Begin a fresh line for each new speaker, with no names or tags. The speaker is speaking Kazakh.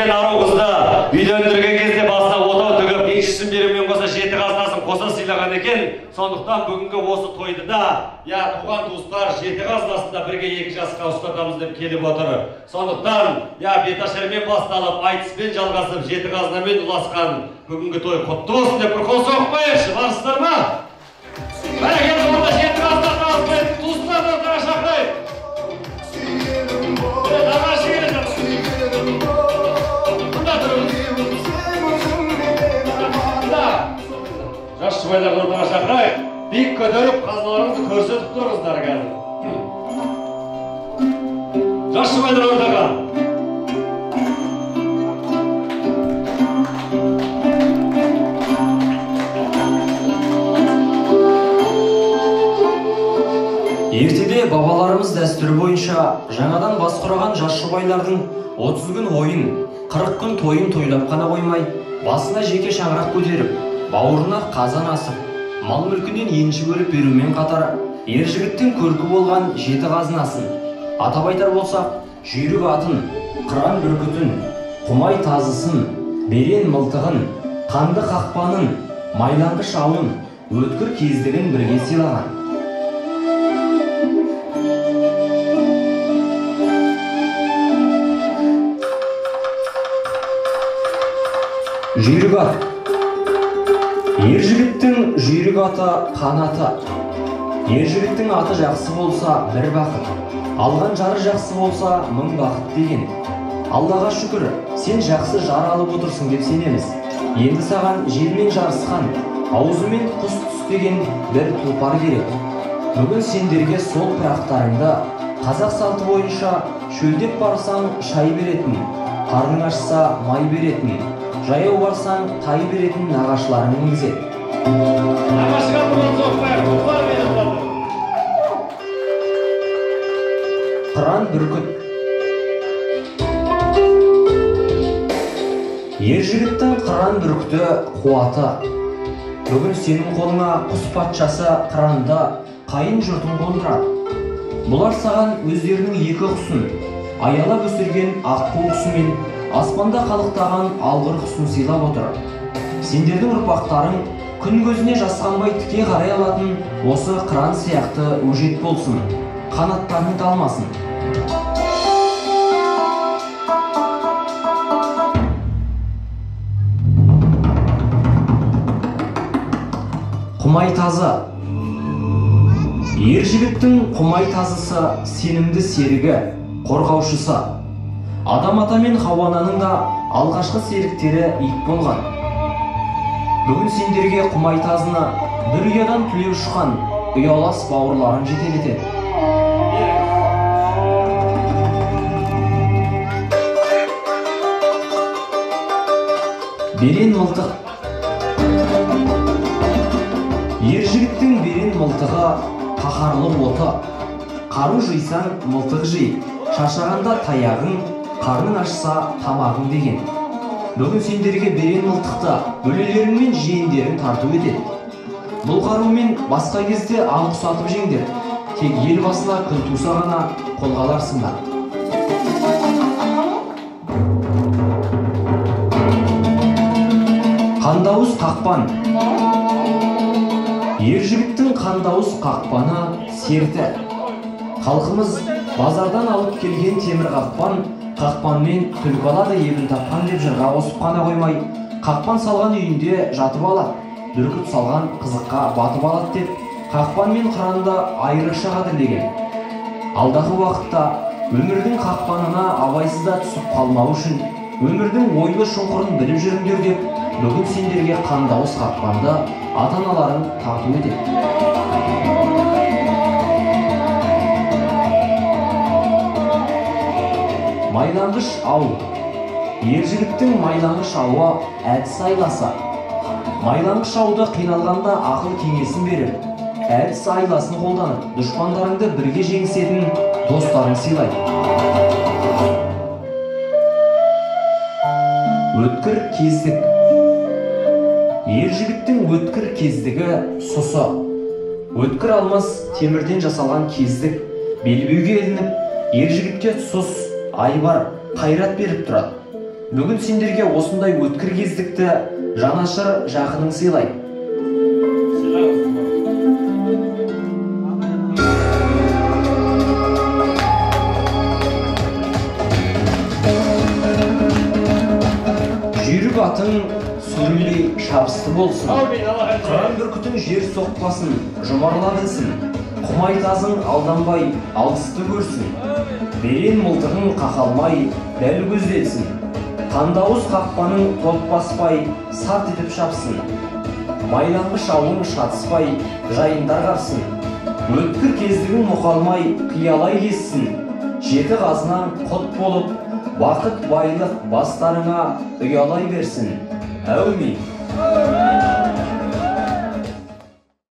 деген ару қызды үйлендірген кезде басына отау тігіп, еншісін берумен қоса 7 қазынасын қоса сыйлаған екен. Сондықтан бүгінгі осы тойды да, туған туыстар 7 қазынасында бірге 2 жасқа ұстатамыз деп келіп отыр. Сондықтан, беташармен басталып, айтыспен жалғасып, 7 қазынамен ұласқан бүгінгі той құтты болсын деп бір қол соғып қояйықшы, барсыздар ма? Бәрекелді, онда 7 қазына тауыспайды, туыстардан тағы шақырайық. Жас жұбайлардан тағы шақырайық. Биік көтеріп, қазыналарыңызды көрсетіп тұрыңыздар қазір. Жас жұбайлар ортаға.
Ертеде бабаларымыз дәстүрі бойынша жаңадан бас құраған жас жұбайлардың 30 күн ойын, 40 күн тойын тойлап қана қоймай, басына жеке шаңырақ көтеріп, бауырына қазан асып, мал мүлкінен енші бөліп берумен қатар, ер жігіттің көркі болған 7 қазынасын, атап айтар болсақ, жүйрік атын, қыран бүркітін, құмай тазысын, берен мылтығын, қанды қақпанын, майланғыш ауын, өткір кездігін бірге сыйлаған. Жүйрік ат. Ер жігіттің жүйрік аты қанаты. Ер жігіттің аты жақсы болса бір бақыт, алған жары жақсы болса мың бақыт деген. Аллаға шүкір, сен жақсы жар алып отырсың деп сенеміз. Енді саған желмен жарысқан, аузымен құс түстеген бір тұлпар керек. Бүгін сендерге сол пырақтарыңды қазақ салты бойынша шөлдеп барсаң шай беретін, қарның ашса май беретін, жаяу барсаң тай беретін нағашыларың мінгізеді.
Нағашыға бұрын соқпайық, тұлпар беріп жатыр.
Қыран бүркіт. Ер жігіттің қыран бүркіті қуаты. Бүгін сенің қолыңа құс патшасы қыранды қайын жұртың қондырады. Бұлар саған өздерінің 2 құсын, аялап өсірген аққу құсымен аспанда қалықтаған алғыр құсын сыйлап отыр. Сендердің ұрпақтарың күн көзіне жасқанбай тіке қарай алатын осы қыран сияқты өжет болсын, қанаттарың талмасын. Құмай тазы. Ер жігіттің құмай тазысы сенімді серігі, қорғаушысы. Адам ата мен Хауананың да алғашқы серіктері ит болған. Бүгін сендерге құмай тазыны бір ұядан түлеп ұшқан ұялас бауырларын жетелетеді. Берен мылтық. Ер жігіттің берен мылтығы қаһарлы оты. Қару жисаң мылтық жи, шаршағанда таяғың, қарның ашса тамағың деген. Бүгін сендерге берен мылтықты бөлелерің мен жиендерің тарту етеді. Бұл қарумен басқа кезде аң құсатып жеңдер. Тек ел басына күн туса ғана қолға аларсыңдар. Қандауыз қақпан. Ер жігіттің қандауыз қақпаны серті. Халқымыз базардан алып келген темір қақпан, қақпанмен түлкі алады ебін тапқан деп жырға қосып қана қоймай, қақпан салған үйінде жатып алады, бүркіт салған қызыққа батып алады деп, қақпан мен қыранды айрықша қадірлеген. Алдағы уақытта өмірдің қақпанына абайсызда түсіп қалмау үшін, өмірдің ойлы шұңқырын біліп жүріңдер деп, бүгін сендерге қандауыз қақпанды ата-аналарың тарту етеді. Майланғыш ау. Ер жігіттің майланғыш ауы әдіс айласы. Майланғыш ауды қиналғанда ақыл кеңесін беріп, әдіс айласын қолданып, дұшпандарыңды бірге жеңісетін достарын сыйлайды. Өткір кездік. Ер жігіттің өткір кездігі сұсы. Өткір алмас темірден жасалған кездік белбеуге ілініп, ер жігітке сұс, айбар, қайрат беріп тұрады. Бүгін сендерге осындай өткір кездікті жанашыр жақының сыйлай. Жүйрік атың сүрінбей шабысты болсын. Қыран бүркітің жер соқпасын, жұмарла білсін. Құмай тазың алданбай алысты көрсін. Берен мылтығың қақалмай дәл көзделсін. Қандауыз қақпаның тот баспай сарт етіп шапсын. Майланғыш ауың шатыспай жайындар қарсын. Өткір кездігің мұқалмай қиялай кессін. Жеті қазынан құт болып, бақыт байлық бастарыңа ұялай берсін. Әумин.